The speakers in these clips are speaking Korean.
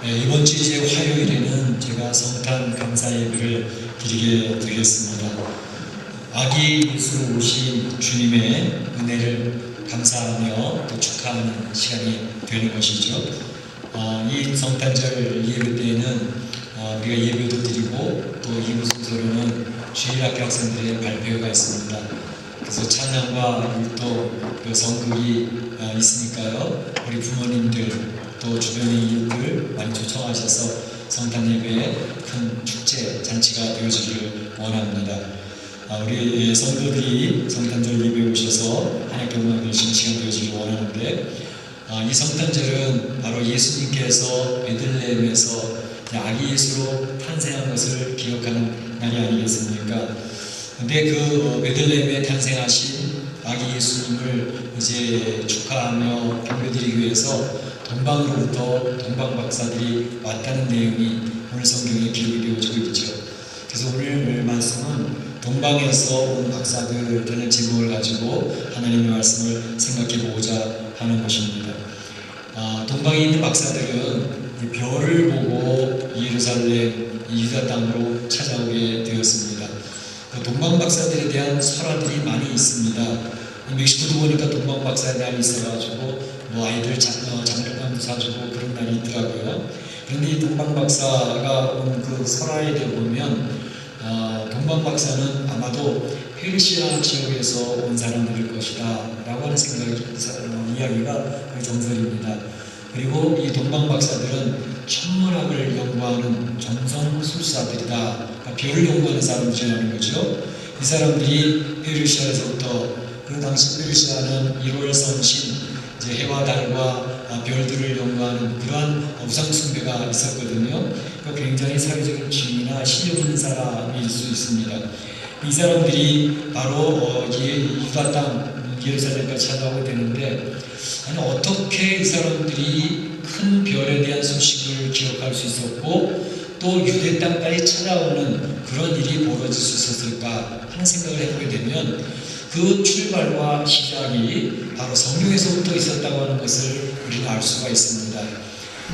이번 주 이제 화요일에는 제가 성탄 감사 예배를 드리게 되겠습니다. 아기 예수로 오신 주님의 은혜를 감사하며 또 축하하는 시간이 되는 것이죠. 이 성탄절 예배 때에는 우리가 예배도 드리고 또 2부 순서로는 주일학교 학생들의 발표가 있습니다. 그래서 찬양과 율도 성극이 있으니까요. 우리 부모님들 또 주변의 이웃들 많이 초청하셔서 성탄 예배에 큰 축제 잔치가 되어지기를 원합니다. 우리 성도들이 성탄절 예배에 오셔서 하나님 경험을 주시는 시간 되어지기를 원하는데, 이 성탄절은 바로 예수님께서 베들레헴에서 아기 예수로 탄생한 것을 기억하는 날이 아니겠습니까? 근데 그 베들레헴에 탄생하신 아기 예수님을 이제 축하하며 경배드리기 위해서 동방으로부터 동방 박사들이 왔다는 내용이 오늘 성경에 기록이 되어지고 있죠. 그래서 오늘 말씀은 동방에서 온 박사들이라는 제목을 가지고 하나님의 말씀을 생각해 보고자 하는 것입니다. 동방에 있는 박사들은 별을 보고 예루살렘 유다 땅으로 찾아오게 되었습니다. 동방 박사들에 대한 설화들이 많이 있습니다. 멕시코도 보니까 동방 박사에 대한 있어가지고 아이들 장난감도 사주고 그런 날이 있더라고요. 그런데 이 동방 박사가 온 그 설화에 대해 보면 동방 박사는 아마도 페르시아 지역에서 온 사람들일 것이다 라고 하는 이야기가 거의 정설입니다. 그리고 이 동방 박사들은 천문학을 연구하는 정성술사들이다. 그러니까 별을 연구하는 사람들이라는 거죠. 이 사람들이 페르시아에서부터, 그 당시 페르시아는 1월 성신, 이제 해와 달과 별들을 연구하는 그러한 우상 숭배가 있었거든요. 그러니까 굉장히 사회적인 지위나 실력 있는 사람일 수 있습니다. 이 사람들이 바로 유다 땅 예루살렘까지 찾아오게 되는데, 아니 어떻게 이 사람들이 큰 별에 대한 소식을 기억할 수 있었고 또 유대 땅까지 찾아오는 그런 일이 벌어질 수 있었을까 하는 생각을 해보게 되면, 그 출발과 시작이 바로 성경에서부터 있었다고 하는 것을 우리는 알 수가 있습니다.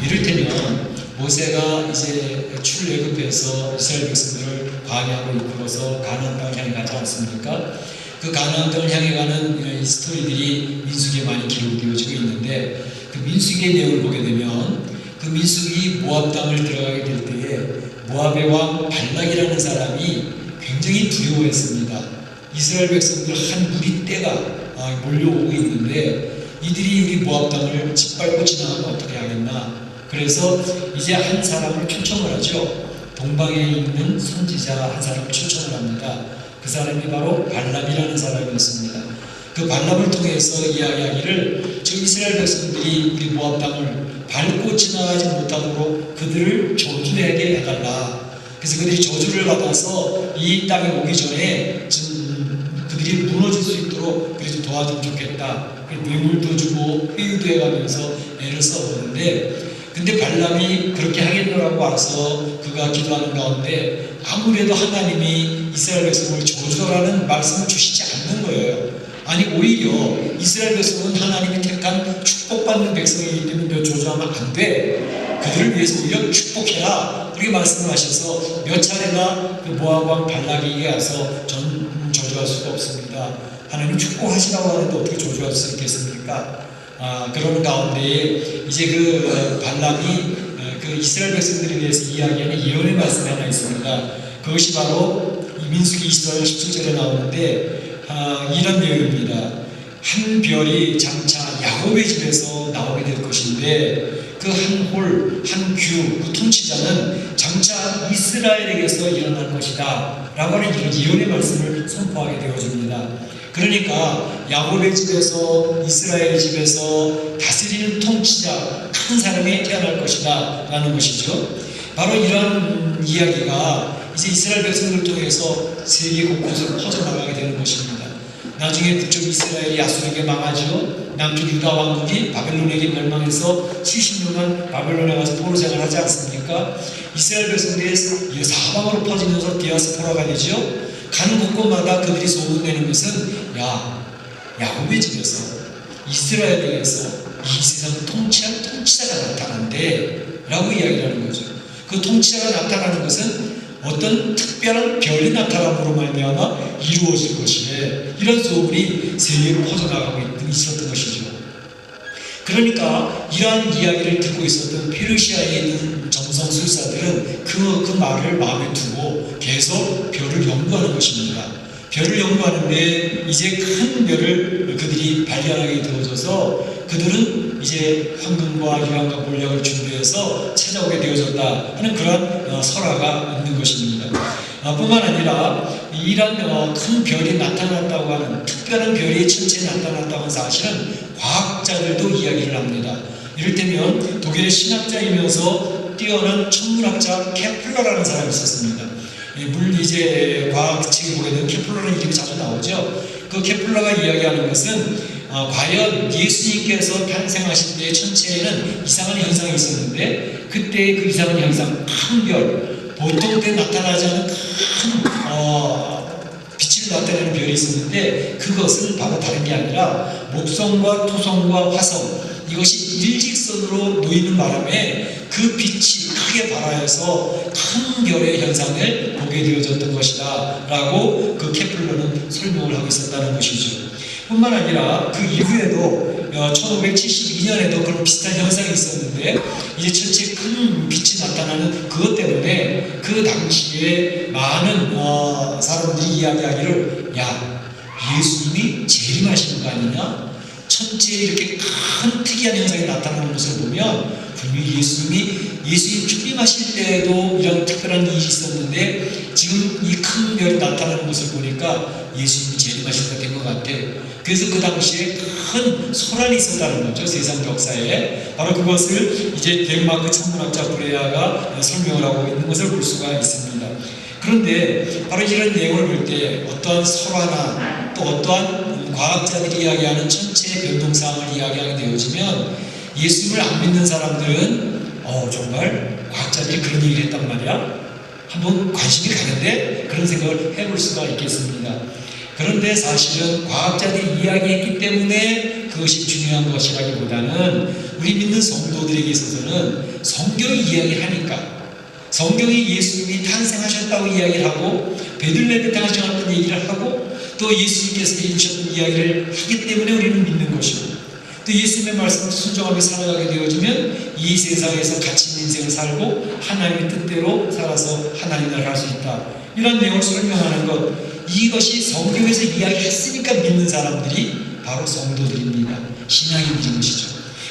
이를테면 모세가 이제 출애굽해서 이스라엘 백성들을 광야로 이끌어서 가나안 땅을 향해 가지 않습니까? 그 가나안 땅을 향해 가는 이 스토리들이 민수기에 많이 기록되어지고 있는데, 그 민수기의 내용을 보게 되면 그 민수기 모압 땅을 들어가게 될 때에 모압의 왕 발락이라는 사람이 굉장히 두려워했습니다. 이스라엘 백성들 한 무리 떼가 몰려오고 있는데 이들이 우리 모압 땅을 짓밟고 지나가면 어떻게 하겠나. 그래서 이제 한 사람을 초청을 하죠. 동방에 있는 선지자 한 사람을 초청을 합니다. 그 사람이 바로 발람이라는 사람이었습니다. 그 발람을 통해서 이야기하기를 저 이스라엘 백성들이 우리 모압 땅을 밟고 지나가지 못하도록 그들을 저주하게 해달라. 그래서 그들이 저주를 받아서 이 땅에 오기 전에 그들이 무너질 수 있도록 그래서 도와주면 좋겠다. 뇌물도 주고 회유도 해가면서 애를 써보는데, 근데 발람이 그렇게 하겠노라고 와서 그가 기도하는 가운데 아무래도 하나님이 이스라엘 백성을 저주하라는 말씀을 주시지 않는 거예요. 아니 오히려 이스라엘 백성은 하나님이 택한 축복받는 백성이기 때문에 저주하면 안 돼. 그들을 위해서 오히려 축복해라. 그렇게 말씀을 하셔서 몇 차례나 그 모압 왕 발락에게 가서 저주할 수가 없습니다. 하나님 축복하시라고 하는데 어떻게 저주할 수 있겠습니까? 그런 가운데 이제 그 발람이 그 이스라엘 백성들에 대해서 이야기하는 예언의 말씀이 하나 있습니다. 그것이 바로 민수기 24장 17절에 나오는데 이런 내용입니다. 한 별이 장차 야곱의 집에서 나오게 될 것인데 그 한 홀, 한 규, 그 통치자는 장차 이스라엘에게서 일어날 것이다 라고 하는 이런 예언의 말씀을 선포하게 되어집니다. 그러니까 야곱의 집에서 이스라엘의 집에서 다스리는 통치자, 큰 사람이 태어날 것이다 라는 것이죠. 바로 이러한 이야기가 이제 이스라엘 백성들을 통해서 세계 곳곳으로 퍼져나가게 되는 것입니다. 나중에 북쪽 이스라엘이 아수르에게 망하죠. 남쪽 유다 왕국이 바벨론에게 멸망해서 70년간 바벨론에 가서 포로 생활하지 않습니까? 이스라엘 백성들이 사방으로 퍼지면서 디아스포라가 되죠. 가는 곳곳마다 그들이 소문내는 것은 야곱의 집에서 이스라엘에게서 이 세상을 통치한 통치자가 나타난대. 라고 이야기하는 거죠. 그 통치자가 나타나는 것은 어떤 특별한 별이 나타남으로 말미암아 이루어질 것이래, 이런 소문이 세계로 퍼져나가고 있었던 것이죠. 그러니까 이러한 이야기를 듣고 있었던 페르시아에 있는 점성술사들은 그 말을 마음에 두고 계속 별을 연구하는 것입니다. 별을 연구하는데 이제 큰 별을 그들이 발견하게 되어져서 그들은 이제 황금과 유황과 몰약을 준비해서 찾아오게 되어졌다 하는 그러한 설화가 있는 것입니다. 뿐만 아니라 이런 큰 별이 나타났다고 하는, 특별한 별이 천체에 나타났다고 하는 사실은 과학자들도 이야기를 합니다. 이를테면 독일의 신학자이면서 뛰어난 천문학자 케플러라는 사람이 있었습니다. 물론 이제 과학책에 보게 되면 케플러라는 이름이 자주 나오죠. 그 케플러가 이야기하는 것은 과연 예수님께서 탄생하실 때 천체에는 이상한 현상이 있었는데, 그때 그 이상한 현상, 큰 별, 보통 때 나타나지 않은 큰 빛을 나타내는 별이 있었는데, 그것은 바로 다른 게 아니라 목성과 토성과 화성, 이것이 일직선으로 놓이는 바람에 그 빛이 크게 발하여서 큰 별의 현상을 보게 되어졌던 것이다 라고 그 케플러는 설명을 하고 있었다는 것이죠. 뿐만 아니라 그 이후에도 1572년에도 그런 비슷한 현상이 있었는데, 이제 천체에 큰 빛이 나타나는 그것 때문에 그 당시에 많은 사람들이 이야기하기를, 야, 예수님이 재림하시는 거 아니냐? 천체에 이렇게 큰 특이한 현상이 나타나는 것을 보면 분명히 예수님 죽임하실 때에도 이런 특별한 일이 있었는데, 지금 이 큰 별이 나타나는 것을 보니까 예수님이 재림하실 때 된 것 같아. 그래서 그 당시에 큰 소란이 있었다는 거죠, 세상 역사에. 바로 그것을 이제 덴마크 천문학자 브레아가 설명을 하고 있는 것을 볼 수가 있습니다. 그런데 바로 이런 내용을 볼 때 어떠한 설화나 또 어떠한 과학자들이 이야기하는 천체의 변동사항을 이야기하게 되어지면, 예수님을 안 믿는 사람들은 정말 과학자들이 그런 얘기를 했단 말이야? 한번 관심이 가는데 그런 생각을 해볼 수가 있겠습니다. 그런데 사실은 과학자들이 이야기했기 때문에 그것이 중요한 것이라기보다는 우리 믿는 성도들에게 있어서는 성경이 이야기하니까, 성경이 예수님이 탄생하셨다고 이야기를 하고 베들레헴에 탄생하셨다는 얘기를 하고 또 예수님께서 해주셨던 이야기를 하기 때문에 우리는 믿는 것이고, 또 예수님의 말씀을 순종하며 살아가게 되어지면 이 세상에서 가치 있는 인생을 살고 하나님의 뜻대로 살아서 하나님 나라를 할 수 있다, 이런 내용을 설명하는 것, 이것이 성경에서 이야기했으니까 믿는 사람들이 바로 성도들입니다. 신앙이 믿는 것이죠.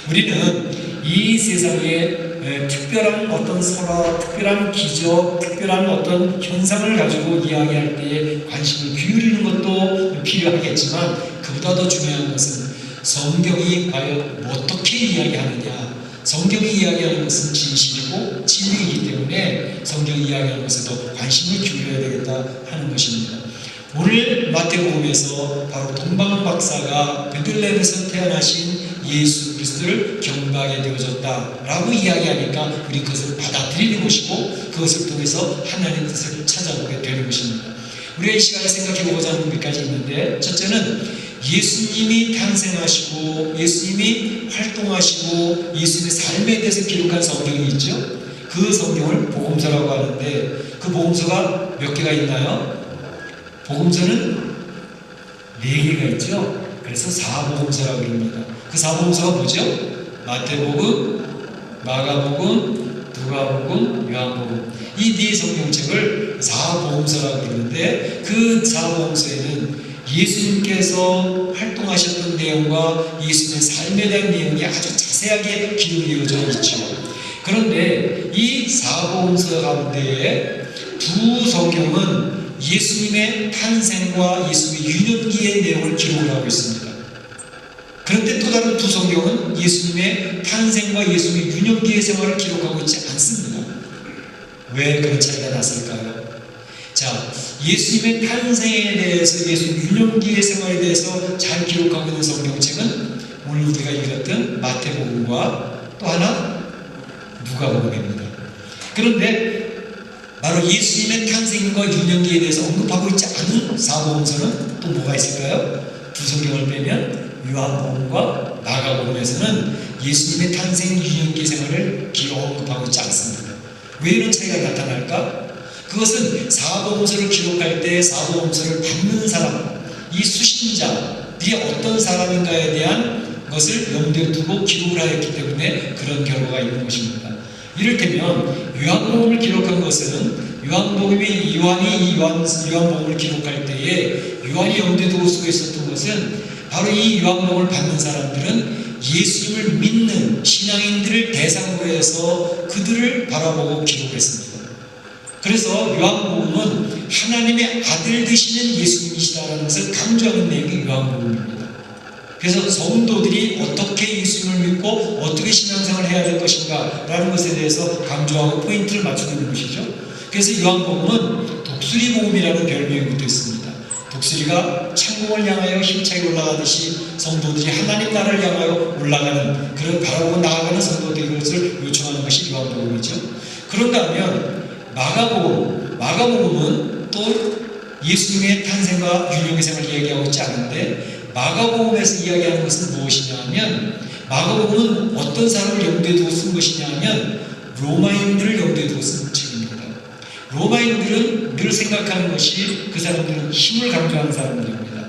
우리는 이 세상에 특별한 어떤 설화, 특별한 기적, 특별한 어떤 현상을 가지고 이야기할 때에 관심을 기울이는 것도 필요하겠지만, 그보다 더 중요한 것은 성경이 과연 어떻게 이야기하느냐. 성경이 이야기하는 것은 진실이고 진리이기 때문에 성경이 이야기하는 것에도 관심을 기울여야 되겠다 하는 것입니다. 오늘 마태복음에서 바로 동방 박사가 베들레헴에서 태어나신 예수 그리스도를 경배하게 되어졌다라고 이야기하니까 우리 그것을 받아들이는 것이고, 그것을 통해서 하나님의 뜻을 찾아보게 되는 것입니다. 우리가 이 시간에 생각해보고자 하는 몇 가지 있는데, 첫째는 예수님이 탄생하시고 예수님이 활동하시고 예수님의 삶에 대해서 기록한 성경이 있죠. 그 성경을 복음서라고 하는데, 그 복음서가 몇 개가 있나요? 복음서는 4개가 있죠. 그래서 사복음서라고 합니다. 그 사복음서가 뭐죠? 마태복음, 마가복음, 누가복음, 요한복음, 이 4 성경책을 사복음서라고 그러는데, 그 사복음서에는 예수님께서 활동하셨던 내용과 예수님의 삶에 대한 내용이 아주 자세하게 기록되어져 있죠. 그런데 이 사복음서 가운데에 2 성경은 예수님의 탄생과 예수님의 유년기의 내용을 기록을 하고 있습니다. 그런데 또 다른 2 성경은 예수님의 탄생과 예수님의 유년기의 생활을 기록하고 있지 않습니다. 왜 그런 차이가 났을까요? 자, 예수님의 탄생에 대해서, 예수님의 유년기의 생활에 대해서 잘 기록하고 있는 성경책은 오늘 우리가 읽었던 마태복음과 또 하나 누가복음입니다. 그런데 바로 예수님의 탄생과 유년기에 대해서 언급하고 있지 않은 사복음서는 또 뭐가 있을까요? 2 성경을 빼면 요한복음과 마가복음에서는 예수님의 탄생, 유년기 생활을 언급하고 있지 왜 이런 차이가 나타날까? 그것은 사복음서를 기록할 때 사복음서를 받는 사람, 이 수신자들이 어떤 사람인가에 대한 것을 염두에 두고 기록을 하였기 때문에 그런 결과가 있는 것입니다. 이를테면 요한복음을 기록한 것은 요한이 요한복음을 기록할 때에 요한이 염두에 두고 쓰고 있었던 것은 바로 이 요한복음을 받는 사람들은 예수님을 믿는 신앙인들을 대상으로 해서 그들을 바라보고 기록했습니다. 그래서 요한복음은 하나님의 아들 되시는 예수님이시다라는 것을 강조하는 내용이 요한복음입니다. 그래서 성도들이 어떻게 예수님을 믿고 어떻게 신앙생활을 해야 될 것인가 라는 것에 대해서 강조하고 포인트를 맞추고 있는 것이죠. 그래서 요한복음은 독수리 복음이라는 별명이 붙어 있습니다. 독수리가 창공을 향하여 힘차게 올라가듯이 성도들이 하나님 나라를 향하여 올라가는, 그런 바라보고 나아가는 성도들의 것을 요청하는 것이 요한복음이죠. 그런가 하면 마가복음은 또 예수님의 탄생과 율령의 생활을 이야기하고 있지 않은데, 마가복음에서 이야기하는 것은 무엇이냐 하면, 마가복음은 어떤 사람을 염두에 두고 쓴 것이냐 하면 로마인들을 염두에 두고 쓴 책입니다. 로마인들은 늘 생각하는 것이 그 사람들은 힘을 강조하는 사람들입니다.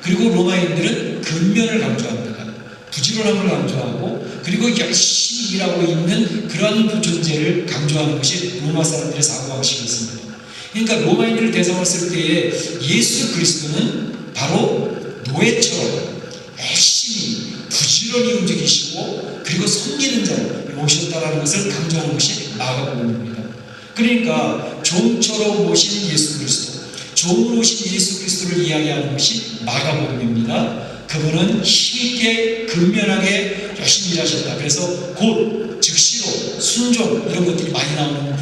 그리고 로마인들은 근면을 강조합니다. 부지런함을 강조하고, 그리고 열심히 일하고 있는 그러한 존재를 강조하는 것이 로마 사람들의 사고방식이었습니다. 그러니까 로마인들을 대상으로 쓸 때에 예수 그리스도는 바로 노예처럼 열심히 부지런히 움직이시고 그리고 섬기는 자로 오셨다라는 것을 강조하는 것이 마가복음입니다. 그러니까 종처럼 오신 예수 그리스도, 종으로 오신 예수 그리스도를 이야기하는 것이 마가복음입니다. 그분은 힘있게 근면하게 열심히 일하셨다. 그래서 곧 즉시로 순종 이런 것들이 많이 나오는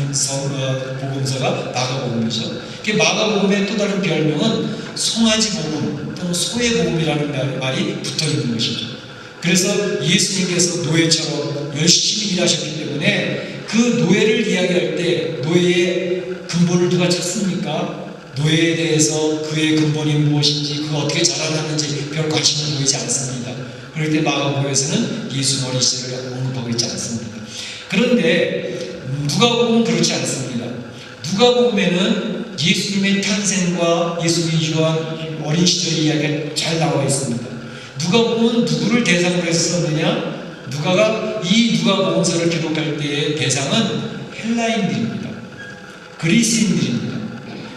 복음서가 마가복음이죠. 마가복음의 또 다른 별명은 송아지 복음 또는 소의 복음이라는 말이 붙어 있는 것이죠. 그래서 예수님께서 노예처럼 열심히 일하셨기 때문에 그 노예를 이야기할 때 노예의 근본을 누가 찾습니까? 노예에 대해서 그의 근본이 무엇인지, 그가 어떻게 자라났는지 별 관심을 보이지 않습니다. 그럴 때 마가복음에서는 예수 어린 시절을 언급하고 있지 않습니다. 그런데 누가복음은 그렇지 않습니다. 누가복음에는 예수님의 탄생과 예수님이 유한 어린 시절 이야기가 잘 나와 있습니다. 누가복음은 누구를 대상으로 해서 썼느냐? 이 누가복음서를 기록할 때의 대상은 헬라인들입니다. 그리스인들입니다.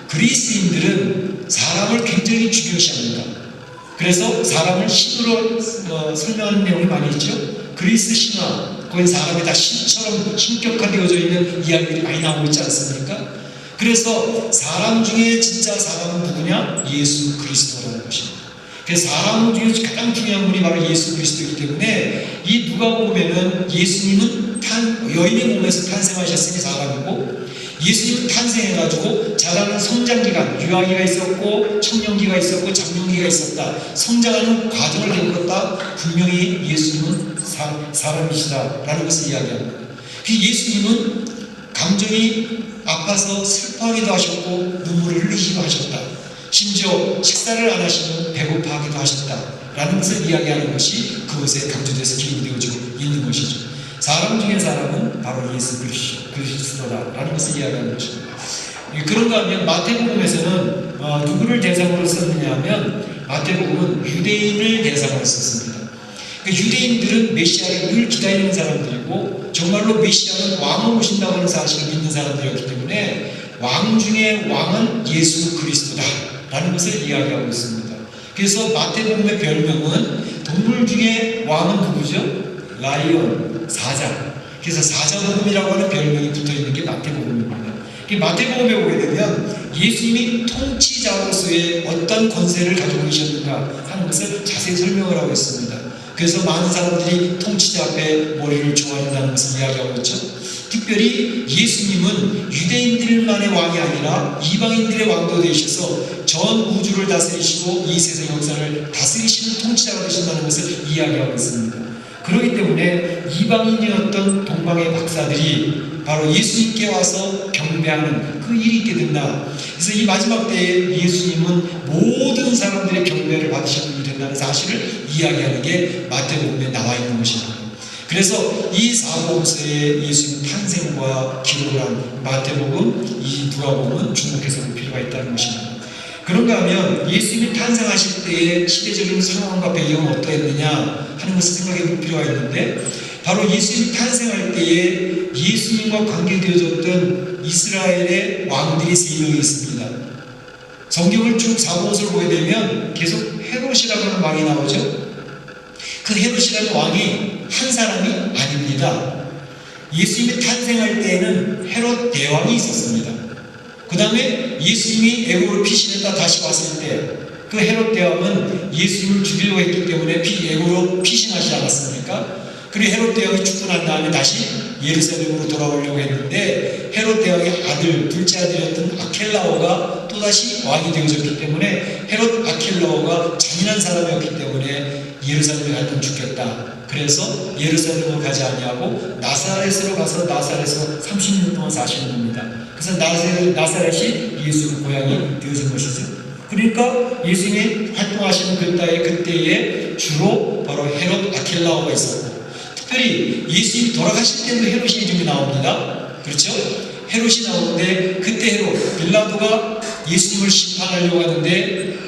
그리스인들은 사람을 굉장히 중요시합니다. 그래서 사람을 신으로 설명하는 내용이 많이 있죠. 그리스 신화, 거기 사람이 다 신처럼 신격화되어져 있는 이야기들이 많이 나오고 있지 않습니까? 그래서 사람 중에 진짜 사람은 누구냐? 예수 그리스도라는 것입니다. 그래서 사람 중에 가장 중요한 분이 바로 예수 그리스도이기 때문에 이 누가복음에는 예수님은 여인의 몸에서 탄생하셨으니 사람이고, 예수님은 탄생해가지고 자라는 성장기간, 유아기가 있었고 청년기가 있었고 장년기가 있었다. 성장하는 과정을 겪었다. 분명히 예수님은 사람이시다라는 것을 이야기합니다. 예수님은 감정이 아파서 슬퍼하기도 하셨고 눈물을 흘리기도 하셨다. 심지어 식사를 안 하시면 배고파하기도 하셨다라는 것을 이야기하는 것이 그것에 강조돼서 기록이 되어지고 있는 것이죠. 사람 중에 사람은 바로 예수 그리스도다라는 것을 이야기하는 것입니다. 그런가 하면 마태복음에서는 누구를 대상으로 썼느냐 하면 마태복음은 유대인을 대상으로 썼습니다. 유대인들은 메시아를 늘 기다리는 사람들이고 정말로 메시아는 왕을 오신다고 하는 사실을 믿는 사람들이었기 때문에 왕 중에 왕은 예수 그리스도다라는 것을 이야기하고 있습니다. 그래서 마태복음의 별명은 동물 중에 왕은 누구죠? 라이온, 사자. 그래서 사자복음이라고 하는 별명이 붙어있는 게 마태복음입니다. 마태복음에 오게 되면 예수님이 통치자로서의 어떤 권세를 가지고 계셨는가 하는 것을 자세히 설명을 하고 있습니다. 그래서 많은 사람들이 통치자 앞에 머리를 조아린다는 것을 이야기하고 있죠. 특별히 예수님은 유대인들만의 왕이 아니라 이방인들의 왕도 되셔서 전 우주를 다스리시고 이 세상 역사를 다스리시는 통치자가 되신다는 것을 이야기하고 있습니다. 그렇기 때문에 이방인이었던 동방의 박사들이 바로 예수님께 와서 경배하는 그 일이 있게 된다. 그래서 이 마지막 때에 예수님은 모든 사람들의 경배를 받으시는 일이 된다는 사실을 이야기하는 게 마태복음에 나와 있는 것입니다. 그래서 이 사복음서에 예수님 탄생과 기록을 한 마태복음, 이 누가복음은 주목해서 볼 필요가 있다는 것입니다. 그런가 하면 예수님이 탄생하실 때의 시대적인 상황과 배경은 어떠했느냐 하는 것을 생각해 볼 필요가 있는데, 바로 예수님이 탄생할 때에 예수님과 관계되어졌던 이스라엘의 왕들이 3명이 있습니다. 성경을 쭉 사복음서를 보게 되면 계속 헤롯이라고 하는 왕이 나오죠. 그 헤롯이라는 왕이 한 사람이 아닙니다. 예수님이 탄생할 때에는 헤롯 대왕이 있었습니다. 그 다음에 예수님이 애국으로 피신했다 다시 왔을 때 그 헤롯 대왕은 예수님을 죽이려고 했기 때문에 애국으로 피신하지 않았습니까? 그리고 헤롯 대왕이 죽고 난 다음에 다시 예루살렘으로 돌아오려고 했는데, 헤롯 대왕의 아들, 둘째 아들이었던 아켈라오가 또다시 왕이 되어졌기 때문에, 헤롯 아켈라오가 잔인한 사람이었기 때문에 예루살렘에 가면 죽겠다. 그래서 예루살렘으로 가지 아니하고 나사렛으로 가서 나사렛에서 30년 동안 사시는 겁니다. 그래서 나사렛이 예수의 고향이 되어진 것이죠. 그러니까 예수님이 활동하시는 그때에 주로 바로 헤롯 아켈라오가 있었고, 특별히 예수님이 돌아가실 때도 헤롯이 이름이 나옵니다. 그렇죠? 헤롯이 나오는데, 그때 헤롯 빌라도가 예수님을 심판하려고 하는데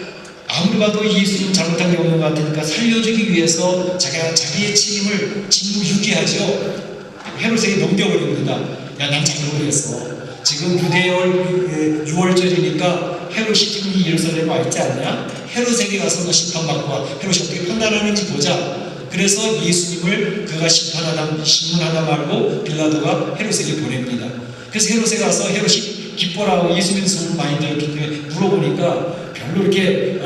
아무리 봐도 예수님 잘못한 게 없는 것 같으니까 살려주기 위해서 자기의 책임을 진부 유기하죠. 헤롯에게 넘겨버립니다. 야, 난 잘 모르겠어. 지금 유대월 6월절이니까 헤롯이 지금 예루살렘에 와 있지 않냐? 헤롯에게 가서 너 심판받고 와. 헤롯이 어떻게 판단하는지 보자. 그래서 예수님을 그가 신문하다 말고 빌라도가 헤롯에게 보냅니다. 그래서 헤롯에 가서 헤롯이 기뻐라고 예수님의 소문 많이 들었기 때문에 물어보니까 별로 이렇게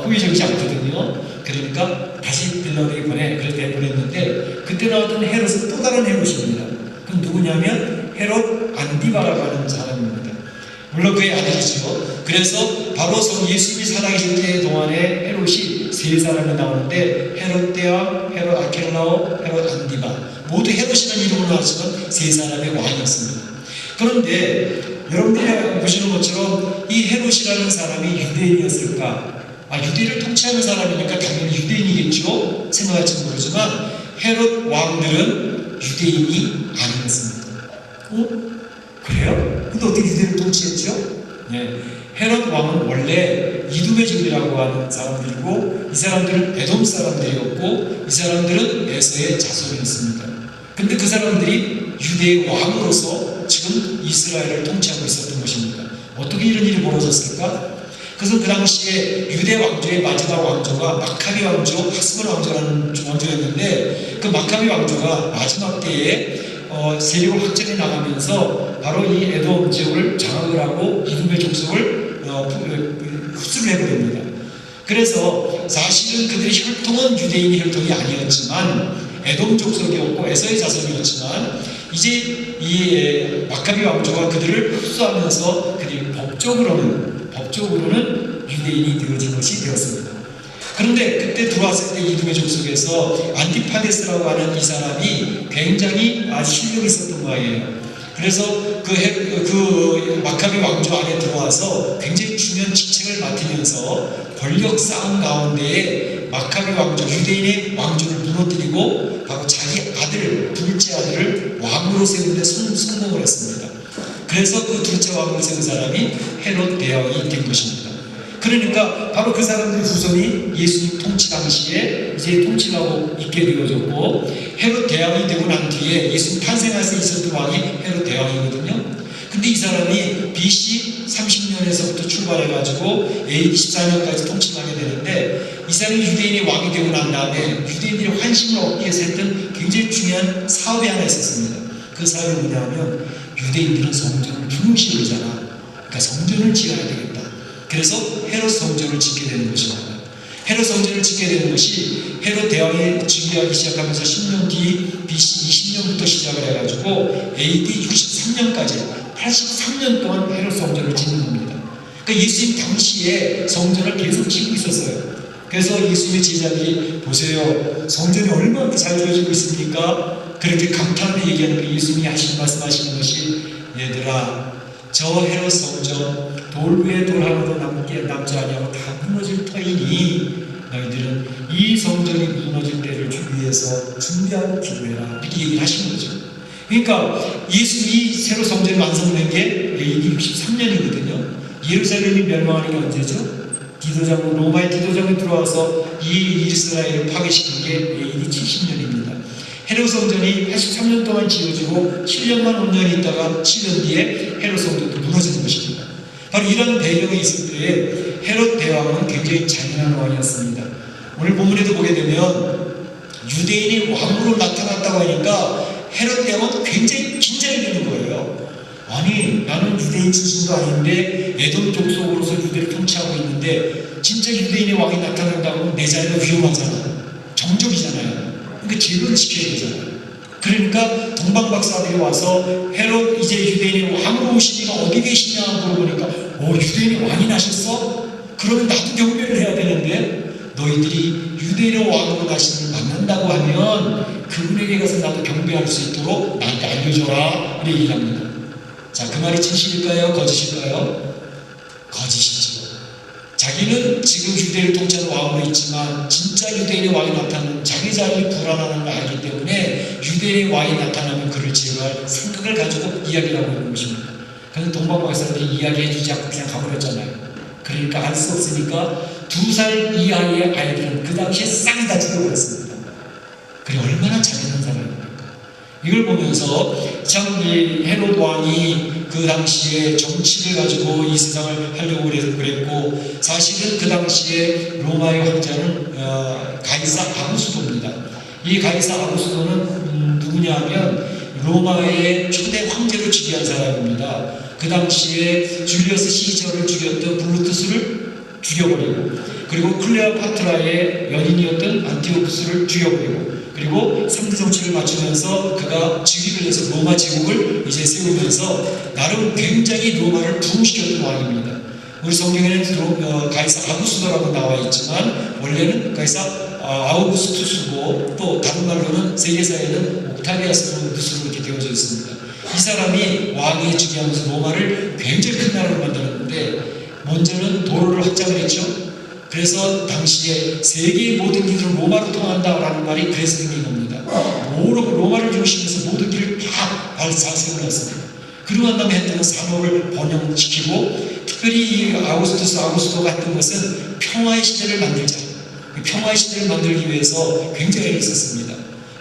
호의적이지 않거든요. 그러니까 다시 빌라도에게 그래서 보냈는데, 그때 나왔던 헤롯은 또 다른 헤롯입니다. 그럼 누구냐면 헤롯 안디바라고 하는 사람입니다. 물론 그의 아들이죠. 그래서 바로 예수님이 살아계실 때 동안에 헤롯이 3사람이 나오는데, 헤롯 대왕, 헤롯 아켈라오, 헤롯 안디바, 모두 헤롯이라는 이름으로 나왔지만 3사람의 왕이었습니다. 그런데 여러분들이 보시는 것처럼 이 헤롯이라는 사람이 유대인이었을까? 유대를 통치하는 사람이니까 당연히 유대인이겠죠? 생각할지 모르지만 헤롯 왕들은 유대인이 아니었습니다. 그래요? 근데 어떻게 유대를 통치했죠? 네. 헤롯 왕은 원래 이두메족이라고 하는 사람들이고, 이 사람들은 에돔 사람들이었고, 이 사람들은 에서의 자손이었습니다. 근데 그 사람들이 유대의 왕으로서 지금 이스라엘을 통치하고 있었던 것입니다. 어떻게 이런 일이 벌어졌을까? 그래서 그 당시에 유대 왕조의 마지막 왕조가 마카비 왕조, 하스몬 왕조라는 왕조였는데, 그 마카비 왕조가 마지막 때에 세력을 확장해 나가면서 바로 이 에돔 지역을 장악을 하고 이두메 족속을 흡수를 해버립니다. 그래서 사실은 그들의 혈통은 유대인의 혈통이 아니었지만, 에돔 족속이었고 에서의 자손이었지만, 이제 이 마카비 왕조가 그들을 흡수하면서 그들이 법적으로는 유대인이 되어진 것이 되었습니다. 그런데 그때 들어왔을 때 이두메 족속에서 안티파데스라고 하는 이 사람이 굉장히 실력이 있었던 거예요. 그래서 그 마카비 왕조 안에 들어와서 굉장히 중요한 직책을 맡으면서 권력 싸움 가운데에 마카비 왕조, 유대인의 왕조를 무너뜨리고 바로 자기 아들, 둘째 아들을 왕으로 세우는 데 성공을 했습니다. 그래서 그 둘째 왕으로 세운 사람이 헤롯 대왕이 된 것입니다. 그러니까 바로 그 사람들의 후손이 예수님 통치 당시에 이제 통치를 하고 있게 되어졌고, 헤롯 대왕이 되고 난 뒤에 예수님 탄생할 때 있었던 왕이 헤롯 대왕이거든요. 근데 이 사람이 BC 30년에서부터 출발해가지고 AD 14년까지 통치를 하게 되는데, 이 사람이 유대인의 왕이 되고 난 다음에 유대인들이 환심을 얻기 위해서 했던 굉장히 중요한 사업이 하나 있었습니다. 그 사업이 뭐냐면, 유대인들은 성전을 중시하잖아. 그러니까 성전을 지어야 되겠다. 그래서 헤롯 성전을 짓게 되는 것입니다. 헤롯 성전을 짓게 되는 것이 헤롯 대왕이 즉위하기 시작하면서 10년 뒤 BC 20년부터 시작을 해가지고 AD 63년까지 83년 동안 헤롯 성전을 짓는 겁니다. 그러니까 예수님 당시에 성전을 계속 짓고 있었어요. 그래서 예수님의 제자들이 보세요, 성전이 얼마나 잘 지어지고 있습니까? 그렇게 감탄을 얘기하는 그 예수님이 말씀하시는 것이, 얘들아, 저 헤롯 성전 돌 위에 돌 하나도 남지 아니하고 다 무너질 터이니 너희들은 이 성전이 무너질 때를 위해서 준비하고 기도해라. 이렇게 얘기를 하시는 거죠. 그러니까 예수 이 새로 성전이 완성된 게 AD 63년이거든요. 예루살렘이 멸망하는 게 언제죠? 로마의 디도장이 들어와서 이 이스라엘을 파괴시킨 게 AD 70년입니다. 헤롯 성전이 83년 동안 지어지고 7년만 5년이 있다가 7년 뒤에 헤롯 성전도 무너지는 것입니다. 바로 이런 배경이 있을 때에 헤롯 대왕은 굉장히 잔인한 왕이었습니다. 오늘 본문에도 보게 되면 유대인이 왕으로 나타났다고 하니까 헤롯 대왕은 굉장히 긴장이 되는 거예요. 아니, 나는 유대인 출신도 아닌데 에돔 족속으로서 유대를 통치하고 있는데 진짜 유대인의 왕이 나타난다고 내 자리가 위험하잖아. 정적이잖아요. 그러니까 제거를 시켜야 되잖아요. 그러니까 동방박사들이 와서 헤롯 이제 유대인의 왕으로 오시니까 어디 계시냐 물어보니까 유대인의 왕이 나셨어? 그러면 나도 경배를 해야 되는데 너희들이 유대인의 왕으로 나시는 만난다고 하면 그분에게 가서 나도 경배할 수 있도록 나한테 알려줘라. 이렇게 얘기를 합니다. 자, 그 말이 진실일까요? 거짓일까요? 거짓이죠. 자기는 지금 유대를 통치하는 왕으로 있지만 진짜 유대인의 왕이 나타나면 자기 자신이 불안하는 걸 알기 때문에 유대인의 왕이 나타나면 그를 제거할 생각을 가지고 이야기를 하고 있는 것입니다. 그래서 동방박사들이 이야기해주지 않고 그냥 가버렸잖아요. 그러니까 알 수 없으니까 2살 이하의 아이들은 그 당시에 싹 다 죽여버렸습니다. 그래 얼마나 잔인한 사람입니까? 이걸 보면서 참 이 헤롯 왕이 그 당시에 정치를 가지고 이 세상을 하려고 그랬고 사실은 그 당시에 로마의 황제는 가이사 아구스도입니다. 이 가이사 아구스도는 누구냐면 로마의 초대 황제로 즉위한 사람입니다. 그 당시에 줄리어스 시저를 죽였던 블루투스를 죽여버리고 그리고 클레오파트라의 연인이었던 안티오쿠스를 죽여버리고 그리고 3대 정치를 맞추면서 그가 즉위를 해서 로마 제국을 이제 세우면서 나름 굉장히 로마를 부흥시켰던 왕입니다. 우리 성경에는 가이사 아구스도라고 나와 있지만 원래는 가이사 아우구스투스고 또 다른 말로는 세계사에는 옥타비아스로 이렇게 되어져 있습니다. 이 사람이 왕이 즉위하면서 로마를 굉장히 큰 나라로 만들었는데 먼저는 도로를 확장을 했죠. 그래서 당시에 세계의 모든 길은 로마로 통한다라는 말이 그래서 생긴 겁니다. 로마를 중심해서 모든 길을 다 세워놨습니다. 그러고 난 다음에 했던 산업을 번영시키고 특별히 이 아우구스토가 했던 것은 평화의 시대를 만들자. 평화의 시대를 만들기 위해서 굉장히 애를 썼습니다.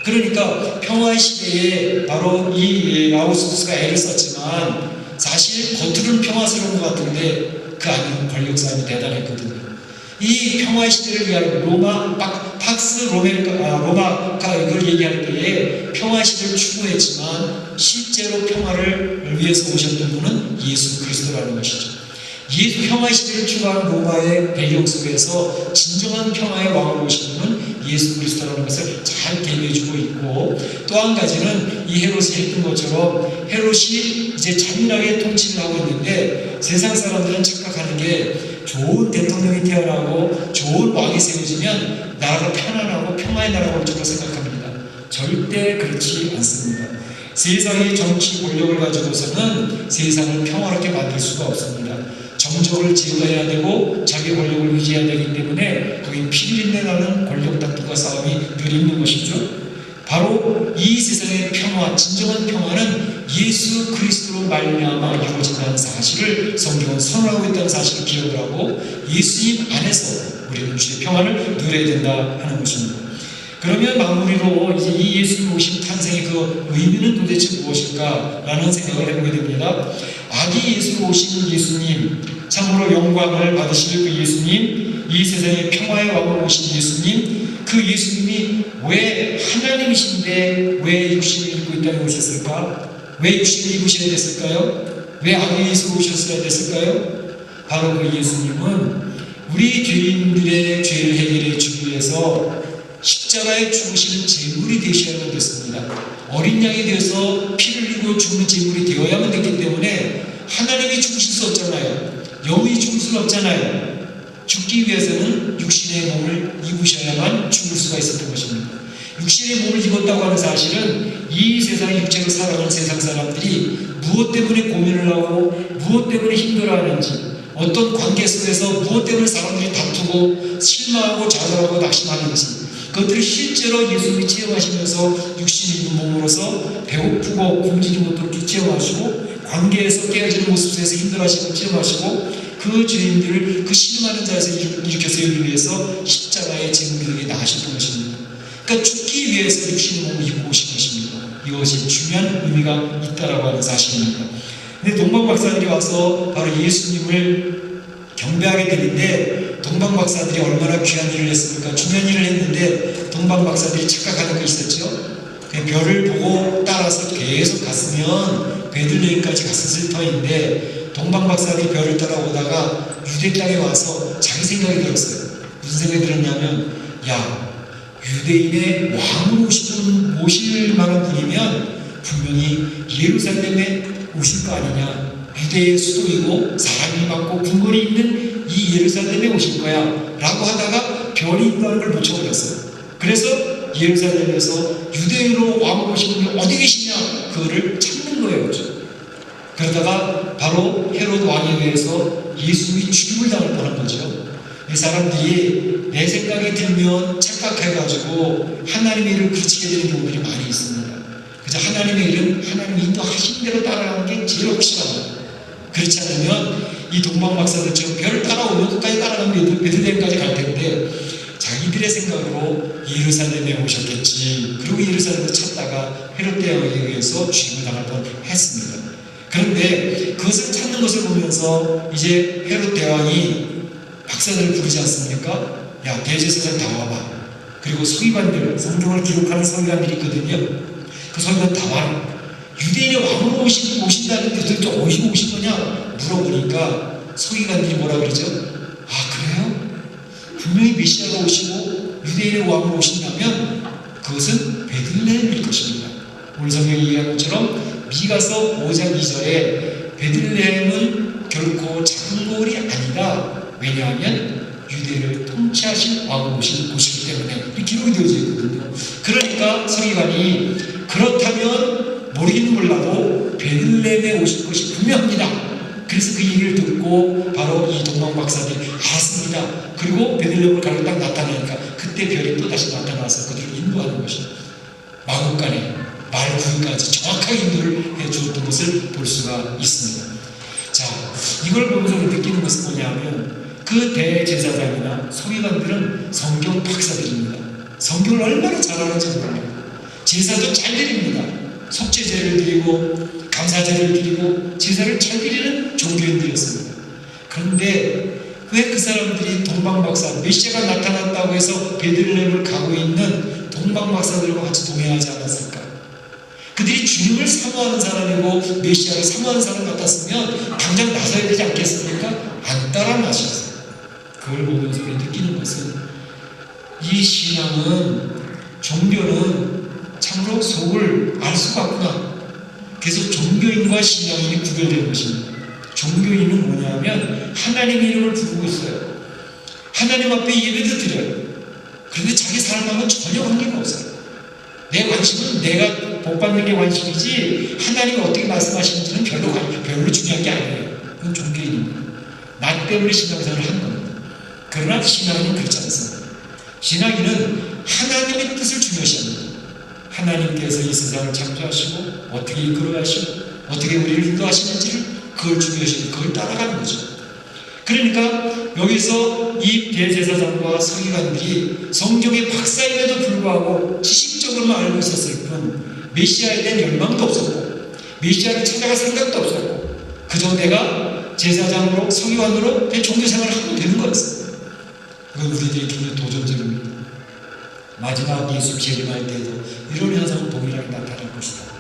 그러니까 평화의 시대에 바로 이 아우구스토스가 애를 썼지만 사실 겉으로는 평화스러운 것 같은데 그 안에는 권력 싸움이 대단했거든요. 이 평화의 시대를 위한 팍스 로마가 이걸 얘기할 때에 평화의 시대를 추구했지만 실제로 평화를 위해서 오셨던 분은 예수 그리스도라는 것이죠. 예수 평화의 시대를 추구하는 로마의 배경 속에서 진정한 평화의 왕으로 오신 분은 예수 그리스도라는 것을 잘 대비해주고 있고 또 한 가지는 이 헤롯이 했던 것처럼 헤롯이 이제 잔인하게 통치를 하고 있는데 세상 사람들은 착각하는 게 좋은 대통령이 태어나고 좋은 왕이 세워지면 나라가 편안하고 평화의 나라가 올 줄로 생각합니다. 절대 그렇지 않습니다. 세상의 정치 권력을 가지고서는 세상을 평화롭게 만들 수가 없습니다. 정적을 제거해야 되고 자기 권력을 유지해야 되기 때문에 거기 피리린내 나는 권력 다툼과 싸움이 늘 있는 것이죠. 바로 이 세상의 평화, 진정한 평화는 예수 그리스도로 말미암아 이루어진다는 사실을 성경은 선언하고 있다는 사실을 기억을 하고 예수님 안에서 우리는 주의 평화를 누려야 된다 하는 것입니다. 그러면 마무리로 이제 이 예수님 오신 탄생의 그 의미는 도대체 무엇일까라는 생각을 해보게 됩니다. 아기 예수로 오신 예수님, 참으로 영광을 받으실 그 예수님, 이 세상의 평화의 왕으로 오신 예수님, 그 예수님이 왜 하나님이신데 왜 육신을 입고 이 땅에 오셨을까? 왜 육신을 입으셔야 됐을까요? 왜 아기 예수로 오셨어야 됐을까요? 바로 그 예수님은 우리 죄인들의 죄를 해결해 주기 위해서 십자가에 죽으시는 제물이 되셔야만 됐습니다. 어린 양이 되어서 피를 흘리고 죽는 제물이 되어야만 됐기 때문에 하나님이 죽으실 수 없잖아요. 영이 죽을 수는 없잖아요. 죽기 위해서는 육신의 몸을 입으셔야만 죽을 수가 있었던 것입니다. 육신의 몸을 입었다고 하는 사실은 이 세상의 육체로 살아가는 세상 사람들이 무엇 때문에 고민을 하고 무엇 때문에 힘들어하는지 어떤 관계 속에서 무엇 때문에 사람들이 다투고 실망하고 좌절하고 낙심하는지 그것들을 실제로 예수님이 체험하시면서 육신이 있는 몸으로서 배고프고 굶주린 것도 체험하시고 관계에서 깨어지는 모습 속에서 힘들어하시고 체험하시고 그 죄인들을 그 신음하는 자에서 일으켜 세우기 위해서 십자가의 제물에게 나가셨던 것입니다. 그러니까 죽기 위해서 육신의 몸을 입고 오신 것입니다. 이것이 중요한 의미가 있다라고 하는 사실입니다. 근데 동방 박사들이 와서 바로 예수님을 경배하게 되는데 동방 박사들이 얼마나 귀한 일을 했습니까? 중요한 일을 했는데 동방 박사들이 착각하는 거 있었죠. 별을 보고 따라서 계속 갔으면 베들레헴까지 갔을 터인데 동방 박사들이 별을 따라오다가 유대 땅에 와서 자기 생각이 들었어요. 무슨 생각이 들었냐면 야 유대인의 왕으로 오실 만한 분이면 분명히 예루살렘에 오실 거 아니냐. 유대의 수도이고 사람이 많고 궁궐이 있는 이 예루살렘에 오실 거야 라고 하다가 별이 있다는 걸 놓쳐버렸어요. 그래서 예루살렘에서 유대인으로 왕으로 오신 분이 어디 계시냐 그거를 찾는 거예요. 그러다가 바로 헤롯 왕에 의해서 예수님이 죽임을 당할 뻔한 거죠. 이 사람들이 내 생각이 들면 착각해가지고 하나님의 일을 그르치게 되는 경우들이 많이 있습니다. 그래서 하나님의 일은 하나님이 인도하신 대로 따라가는 게 제일 확실합니다. 그렇지 않으면 이 동방 박사들처럼 별을 따라오면 끝까지 따라가면 베들레헴까지 갈 텐데 자기들의 생각으로 예루살렘에 오셨겠지. 그리고 예루살렘을 찾다가 헤롯 대왕에 의해서 죽임을 당할 뻔했습니다. 그런데 그것을 찾는 것을 보면서 이제 헤롯 대왕이 박사들을 부르지 않습니까? 야 대제사장 다 와봐. 그리고 서기관들, 성경을 기록하는 서기관들이 있거든요. 그 서기관 다 와라. 유대인의 왕으로 오신다는데 도대체 어디서 오신 거냐 물어보니까 서기관들이 뭐라 그러죠? 아 그래요? 분명히 메시아가 오시고 유대인의 왕으로 오신다면 그것은 베들레헴일 것입니다. 오늘 성경이 얘기한 것처럼 미가서 5장 2절에 베들레헴은 결코 작은 거울이 아니다. 왜냐하면 유대를 통치하신 왕으로 오신 곳이기 때문에 기록이 되어져 있거든요. 그러니까 서기관이 그렇다면 모르긴 몰라도 베들레헴에 오실 것이 분명합니다. 그래서 그 얘기를 듣고 바로 이 동방 박사들이 알았습니다. 그리고 베들레헴을 가고 딱 나타나니까 그때 별이 또 다시 나타나서 그들을 인도하는 것이죠. 마국간에 말 구유까지 정확하게 인도를 해주었던 것을 볼 수가 있습니다. 자, 이걸 보면서 느끼는 것은 뭐냐면 그 대제사장이나 서기관들은 성경 박사들입니다. 성경을 얼마나 잘 아는지 몰라요. 제사도 잘 드립니다. 속죄제를 드리고 감사제를 드리고 제사를 잘 드리는 종교인들이었습니다. 그런데 왜 그 사람들이 동방박사 메시아가 나타났다고 해서 베들레헴을 가고 있는 동방박사들과 같이 동행하지 않았을까? 그들이 주님을 사모하는 사람이고 메시아를 사모하는 사람 같았으면 당장 나서야 되지 않겠습니까? 안 따라 나셨어요. 그걸 보면서 느끼는 것은 이 신앙은 종교는 참으로 속을 알 수가 없구나. 그래서 종교인과 신앙인이 구별되는 것입니다. 종교인은 뭐냐면 하나님의 이름을 부르고 있어요. 하나님 앞에 예배도 드려요. 그런데 자기 삶하고는 전혀 관계가 없어요. 내 관심은 내가 복받는 게 관심이지 하나님이 어떻게 말씀하시는지는 별로 중요한 게 아니에요. 그건 종교인입니다. 나 때문에 신앙생활을 하는 겁니다. 그러나 신앙인은 그렇지 않습니다. 신앙인은 하나님의 뜻을 중요시합니다. 하나님께서 이 세상을 창조하시고 어떻게 이끌어가시고 어떻게 우리를 인도하시는지를 그걸 중요시하고 그걸 따라가는 거죠. 그러니까 여기서 이 대제사장과 서기관들이 성경의 박사임에도 불구하고 지식적으로만 알고 있었을 뿐 메시아에 대한 열망도 없었고 메시아를 찾아갈 생각도 없었고 그저 내가 제사장으로 서기관으로 내 종교생활을 하면 되는 거였어요. 그건 우리들이 굉장히 도전적입니다. 마지막 예수 재림할 때에도 이런 현상은 동일하게 나타날 것이다.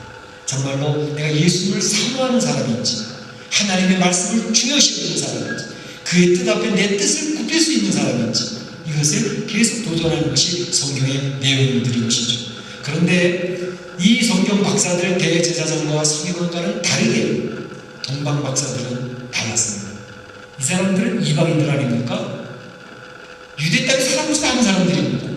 정말로 내가 예수를 사모하는 사람인지 하나님의 말씀을 중요시 여기는 사람인지 그의 뜻 앞에 내 뜻을 굽힐 수 있는 사람인지 이것을 계속 도전하는 것이 성경의 내용들인 것이죠. 그런데 이 성경 박사들 대제사장과 서기관과는 다르게 동방 박사들은 달랐습니다. 이 사람들은 이방인들 아닙니까? 유대 땅에 살아보지도 않은 사람들입니다.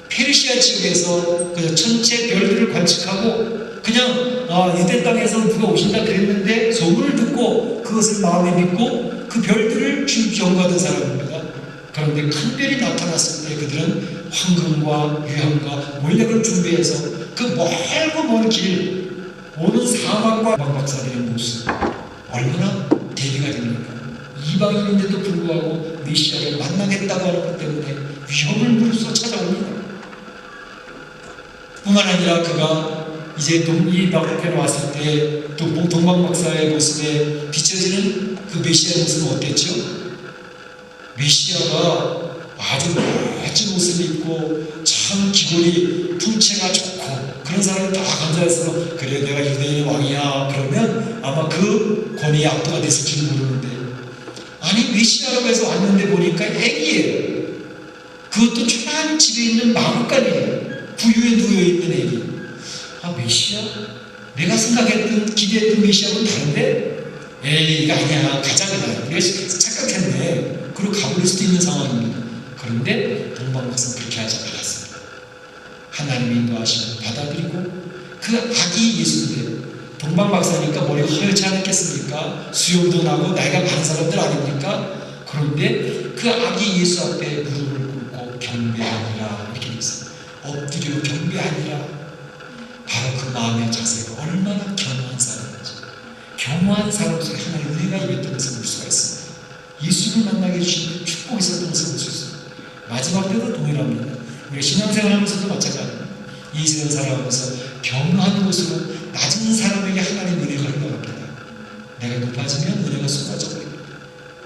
페르시아 지역에서 그냥 천체 별들을 관측하고 그냥 유대 땅에서 누가 오신다 그랬는데 소문을 듣고 그것을 마음에 믿고 그 별들을 연구하던 사람입니다. 그런데 큰 별이 나타났을 때 그들은 황금과 유황과 몰약을 준비해서 그 멀고 먼 길 오는 사막과 박사들의 모습 얼마나 대비가 됩니까? 이방인인데도 불구하고 메시아를 만나겠다고 하는 것 때문에 위험을 무릅쓰고 찾아옵니다. 뿐만 아니라 그가 이제 이 마곡간에 왔을 때 또 동방박사의 모습에 비춰지는 그 메시아의 모습은 어땠죠? 메시아가 아주 멋진 모습을 입고 참 기골이 풍채가 좋고 그런 사람이 다 감사해서 그래 내가 유대인의 왕이야 그러면 아마 그 권위에 압도가 됐을지 모르는데 아니 메시아라고 해서 왔는데 보니까 애기예요. 그것도 초라한 집에 있는 마구간이에요. 부유에 누워있는 애기. 아 메시아? 내가 생각했던 기대했던 메시아는 다른데? 에이 이거 아니야 가자 그냥 우리가 착각했네. 그리고 가버릴 수도 있는 상황입니다. 그런데 동방박사는 그렇게 하지 않았습니다. 하나님이 인도하시고 받아들이고 그 아기 예수인데 동방박사니까 머리가 허옇지 않았겠습니까? 수염도 나고 나이가 많은 사람들 아닙니까? 그런데 그 아기 예수 앞에 무릎을 꿇고 경배하니라 이렇게 되어 있습니다. 엎드려 경배하니라. 바로 그 마음의 자세가 얼마나 겸허한 사람인지 겸허한 사람 속에 하나님의 은혜가 임했던 것을 볼 수가 있습니다. 예수를 만나게 해주신 축복이 있었던 것을 볼 수 있습니다. 마지막 때도 동일합니다. 우리가 신앙생활 하면서도 마찬가지입니다. 이 세상 살아가면서 겸허한 곳으로 낮은 사람에게 하나님의 은혜가 흘러갑니다. 내가 높아지면 은혜가 쏟아져 버립니다.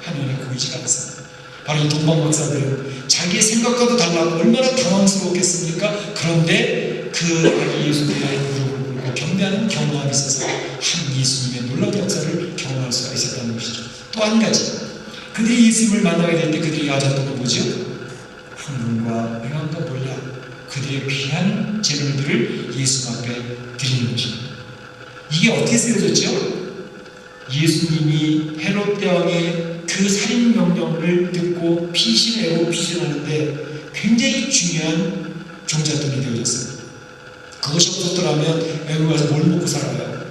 하나님의 보이지가 않습니다. 바로 이 동방박사들은 자기의 생각과도 달라고 얼마나 당황스러웠겠습니까? 그런데 그 아기 예수님의 무릎을 꿇고 경배하는 경험이 있어서 한 예수님의 놀라운 역사를 경험할 수가 있었다는 것이죠. 또 한 가지 그들이 예수님을 만나게 될 때 그들이 가졌던 건 뭐죠? 황금과 유황과 몰약 그들의 귀한 재물들을 예수님 앞에 드리는 것입니다. 이게 어떻게 쓰여졌죠? 예수님이 헤롯 대왕의 그 살인 명령을 듣고 피신하고 피신하는데 굉장히 중요한 종잣돈이 되어졌습니다. 그것이 없었더라면 외국 가서 뭘 먹고 살아요?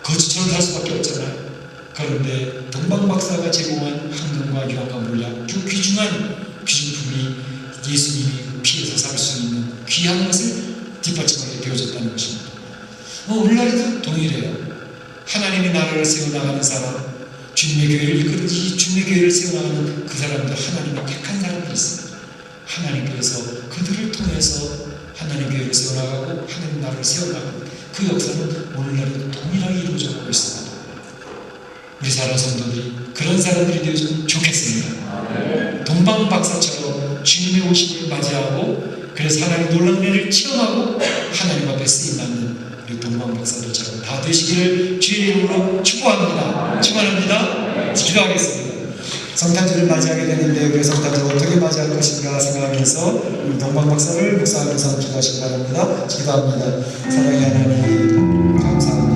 거지처럼 살 수밖에 없잖아요. 그런데 동방박사가 제공한 황금과 유황과 몰약 그 귀중한 귀중품이 예수님이 피해서 살 수 있는 귀한 것을 뒷받침하게 되어졌다는 것입니다. 오늘날에도 동일해요. 하나님의 나라를 세워나가는 사람, 주님의 교회를 이끌어주시 주님의 교회를 세워나가는 그 사람들, 하나님의 택한 사람들이 있습니다. 하나님께서 그들을 통해서 하나님의 교회를 세워나가고 하나님의 나라를 세워나가는 그 역사는 오늘날에도 동일하게 이루어져 가고 있습니다. 우리 사랑 성도들이 그런 사람들이 되어주면 좋겠습니다. 동방박사처럼 주님의 오심을 맞이하고 그래서 하나님의 놀라운 은혜를 체험하고 하나님 앞에 쓰임받는 우리 동방박사들처럼 다 되시기를 주의 이름으로 축복합니다. 축원합니다. 기도하겠습니다. 성탄절을 맞이하게 되는데 우리 성탄절 어떻게 맞이할 것인가 생각하면서 우리 동방박사를 묵상하면서 기도하시기 바랍니다. 기도합니다. 사랑의 하나님 감사합니다.